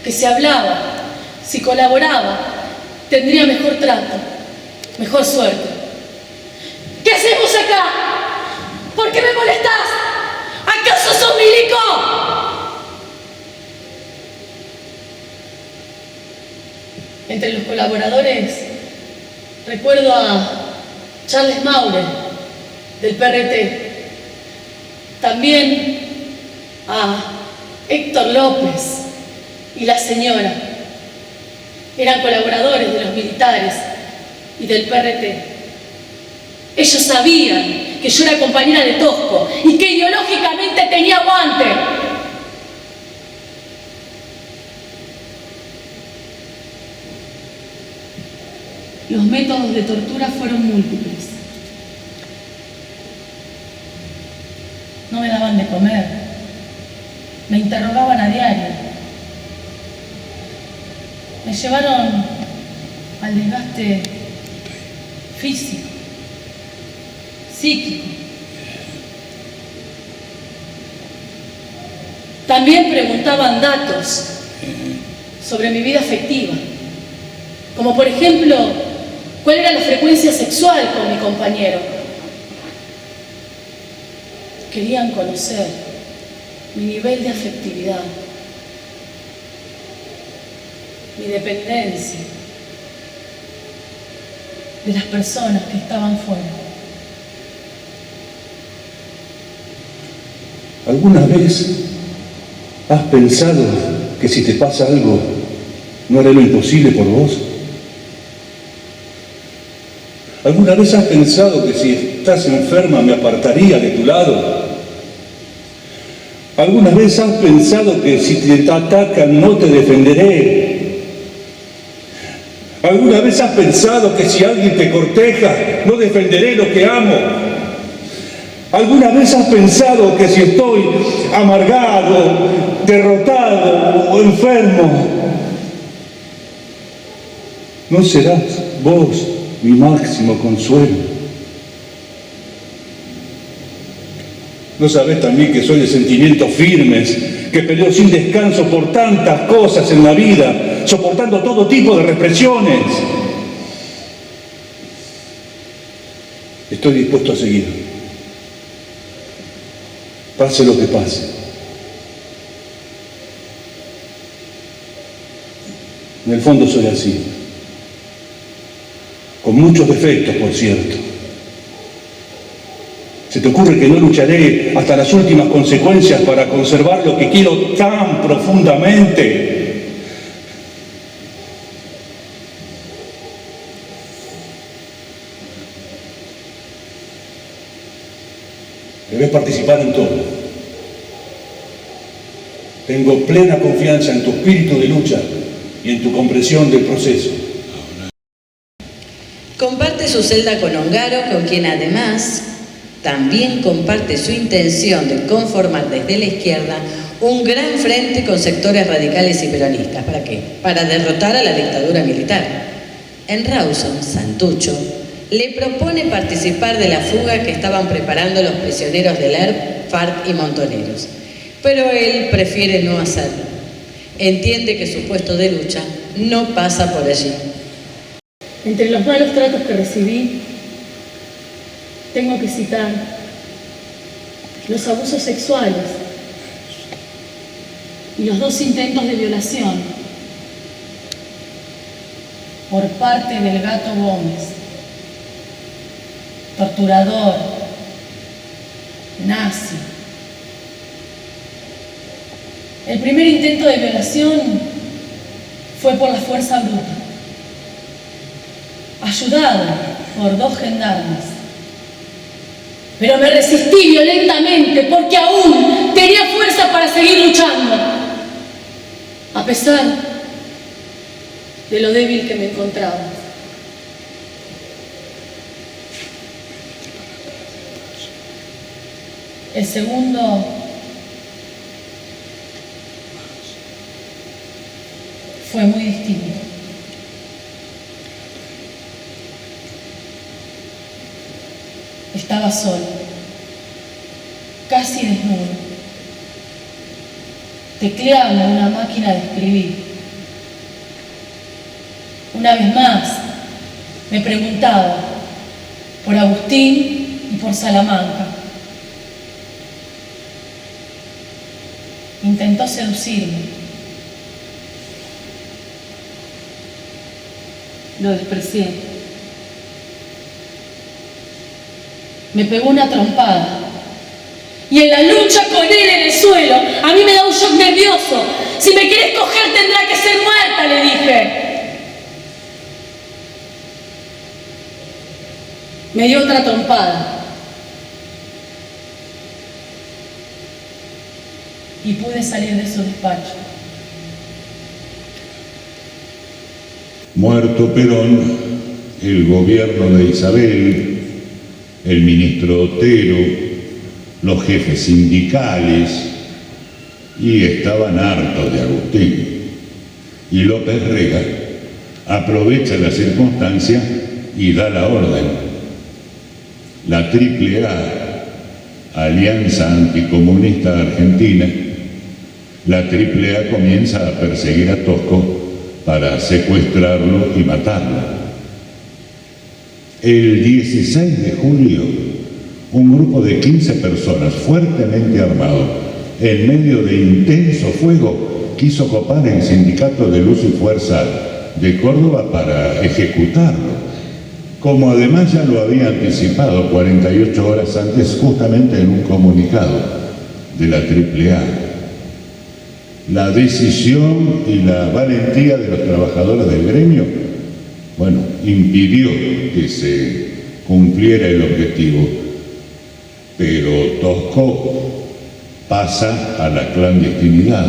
que si hablaba, si colaboraba, tendría mejor trato, mejor suerte. ¿Qué hacemos acá? ¿Por qué me molestás? ¿Acaso sos milico? Entre los colaboradores recuerdo a Charles Maure, del PRT, también a Héctor López y la señora. Eran colaboradores de los militares y del PRT. Ellos sabían que yo era compañera de Tosco y que ideológicamente tenía aguante. Los métodos de tortura fueron múltiples. No me daban de comer, me interrogaban a diario. Me llevaron al desgaste físico, psíquico. También preguntaban datos sobre mi vida afectiva, como por ejemplo, ¿cuál era la frecuencia sexual con mi compañero? Querían conocer mi nivel de afectividad, mi dependencia de las personas que estaban fuera. ¿Alguna vez has pensado que si te pasa algo, no haré lo imposible por vos? ¿Alguna vez has pensado que si estás enferma me apartaría de tu lado? ¿Alguna vez has pensado que si te atacan no te defenderé? vez has pensado que si alguien te corteja, no defenderé lo que amo? ¿Alguna vez has pensado que si estoy amargado, derrotado o enfermo, no serás vos mi máximo consuelo? ¿No sabés también que soy de sentimientos firmes, que peleo sin descanso por tantas cosas en la vida, soportando todo tipo de represiones? Estoy dispuesto a seguir, pase lo que pase. En el fondo soy así, con muchos defectos, por cierto. ¿Se te ocurre que no lucharé hasta las últimas consecuencias para conservar lo que quiero tan profundamente? Debes participar en todo. Tengo plena confianza en tu espíritu de lucha y en tu comprensión del proceso. Comparte su celda con Ongaro, con quien además también comparte su intención de conformar desde la izquierda un gran frente con sectores radicales y peronistas. ¿Para qué? Para derrotar a la dictadura militar. En Rawson, Santucho le propone participar de la fuga que estaban preparando los prisioneros del ERP, FARC y Montoneros. Pero él prefiere no hacerlo. Entiende que su puesto de lucha no pasa por allí. Entre los malos tratos que recibí, tengo que citar los abusos sexuales y los 2 intentos de violación por parte del Gato Gómez, torturador, nazi. El primer intento de violación fue por la fuerza bruta, ayudado por 2 gendarmes. Pero me resistí violentamente porque aún tenía fuerza para seguir luchando, a pesar de lo débil que me encontraba. El segundo fue muy distinto. Estaba solo, casi desnudo, tecleando en una máquina de escribir. Una vez más me preguntaba por Agustín y por Salamanca. Intentó seducirme. Lo desprecié. Me pegó una trompada. Y en la lucha con él en el suelo, a mí me da un shock nervioso. Si me querés coger tendrá que ser muerta, le dije. Me dio otra trompada. Y pude salir de su despacho. Muerto Perón, el gobierno de Isabel, el ministro Otero, los jefes sindicales, y estaban hartos de Agustín. Y López Rega aprovecha la circunstancia y da la orden. La AAA, Alianza Anticomunista Argentina, la AAA comienza a perseguir a Tosco para secuestrarlo y matarlo. El 16 de julio, un grupo de 15 personas fuertemente armado, en medio de intenso fuego, quiso copar el Sindicato de Luz y Fuerza de Córdoba para ejecutarlo, como además ya lo había anticipado 48 horas antes, justamente en un comunicado de la AAA. La decisión y la valentía de los trabajadores del gremio, bueno, impidió que se cumpliera el objetivo, pero Tosco pasa a la clandestinidad.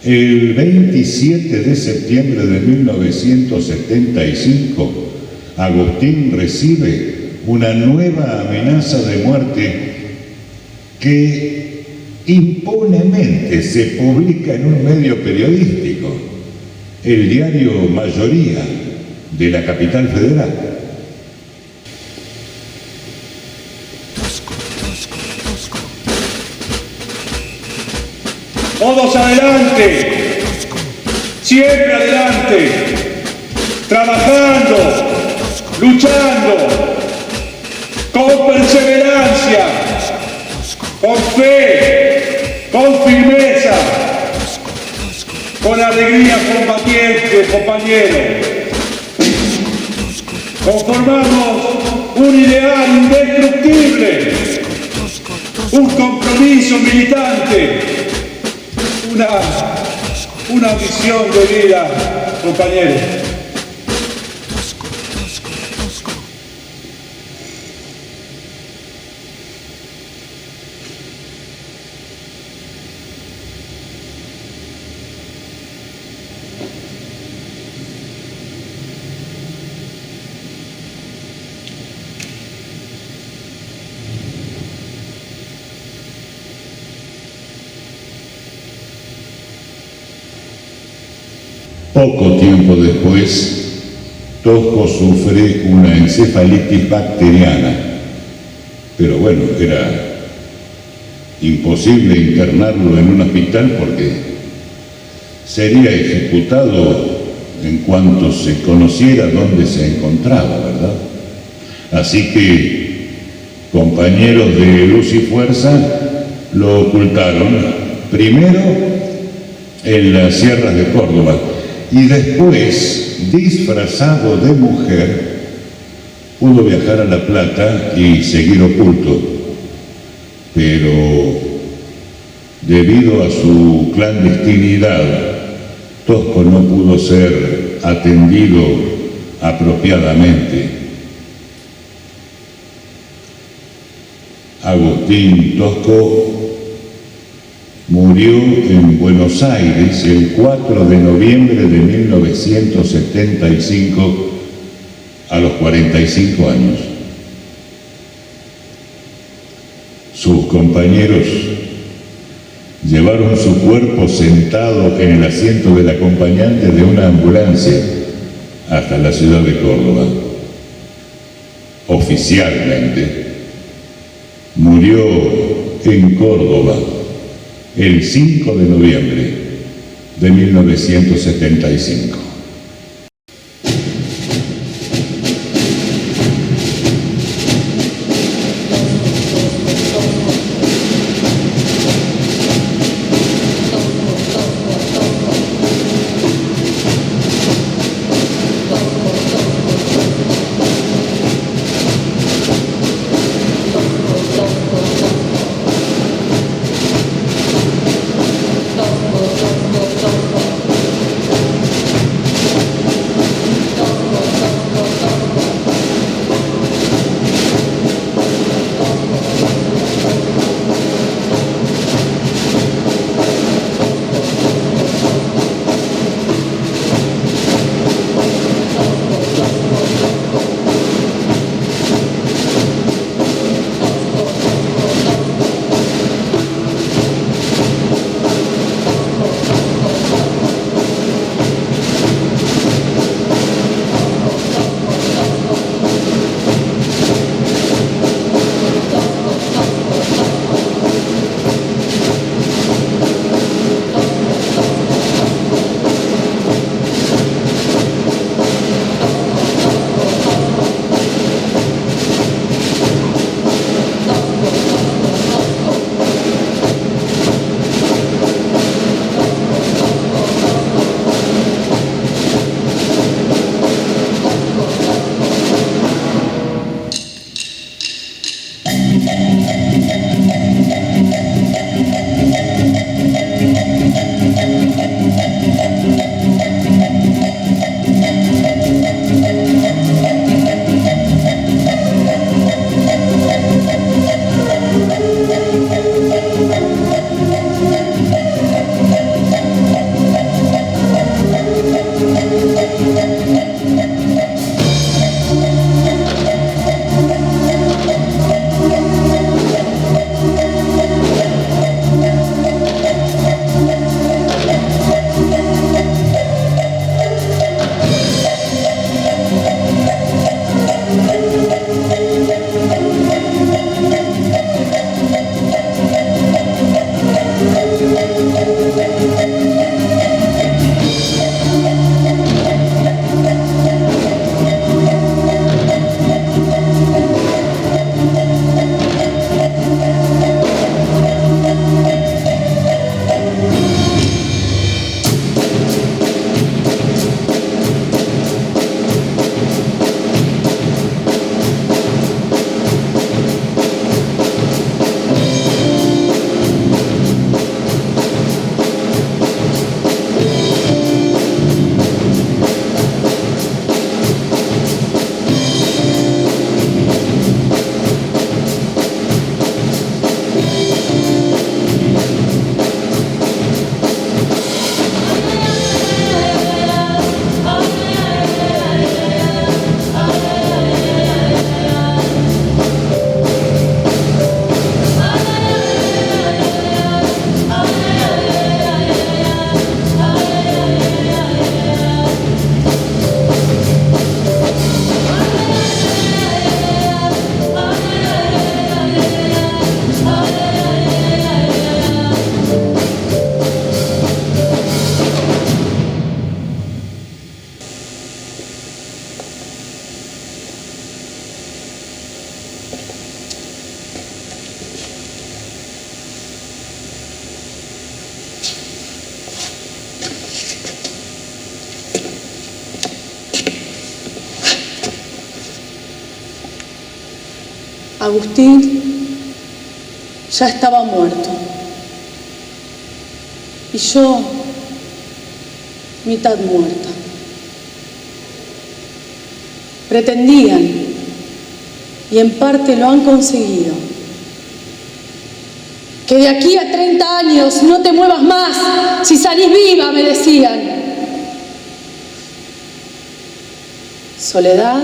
El 27 de septiembre de 1975, Agustín recibe una nueva amenaza de muerte que impunemente se publica en un medio periodístico, el diario Mayoría de la capital federal. Todos adelante, siempre adelante, trabajando, luchando, con perseverancia, con fe, con firmeza, con alegría combatiente, compañeros. Conformamos un ideal indestructible, un compromiso militante, una visión de vida, compañeros. Poco tiempo después, Tosco sufre una encefalitis bacteriana, pero bueno, era imposible internarlo en un hospital porque sería ejecutado en cuanto se conociera dónde se encontraba, ¿verdad? Así que compañeros de Luz y Fuerza lo ocultaron, primero en las sierras de Córdoba, y después, disfrazado de mujer, pudo viajar a La Plata y seguir oculto. Pero debido a su clandestinidad, Tosco no pudo ser atendido apropiadamente. Agustín Tosco murió en Buenos Aires el 4 de noviembre de 1975 a los 45 años. Sus compañeros llevaron su cuerpo sentado en el asiento del acompañante de una ambulancia hasta la ciudad de Córdoba. Oficialmente, murió en Córdoba el 5 de noviembre de 1975. Agustín ya estaba muerto. Y yo, mitad muerta. Pretendían, y en parte lo han conseguido, que de aquí a 30 años no te muevas más, si salís viva, me decían. Soledad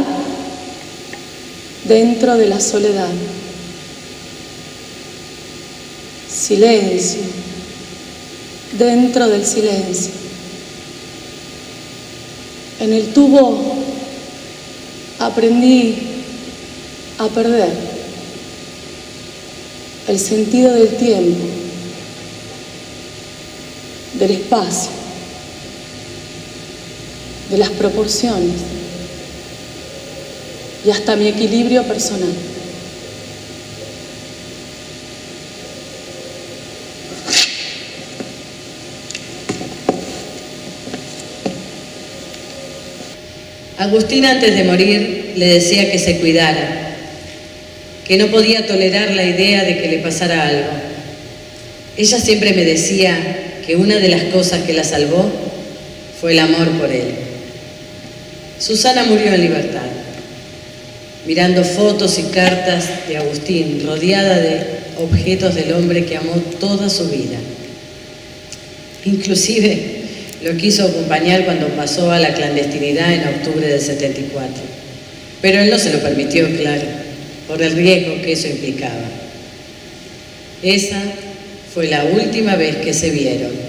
dentro de la soledad. Silencio dentro del silencio. En el tubo aprendí a perder el sentido del tiempo, del espacio, de las proporciones y hasta mi equilibrio personal. Agustín, antes de morir, le decía que se cuidara, que no podía tolerar la idea de que le pasara algo. Ella siempre me decía que una de las cosas que la salvó fue el amor por él. Susana murió en libertad, mirando fotos y cartas de Agustín, rodeada de objetos del hombre que amó toda su vida. Inclusive lo quiso acompañar cuando pasó a la clandestinidad en octubre del 74. Pero él no se lo permitió, claro, por el riesgo que eso implicaba. Esa fue la última vez que se vieron.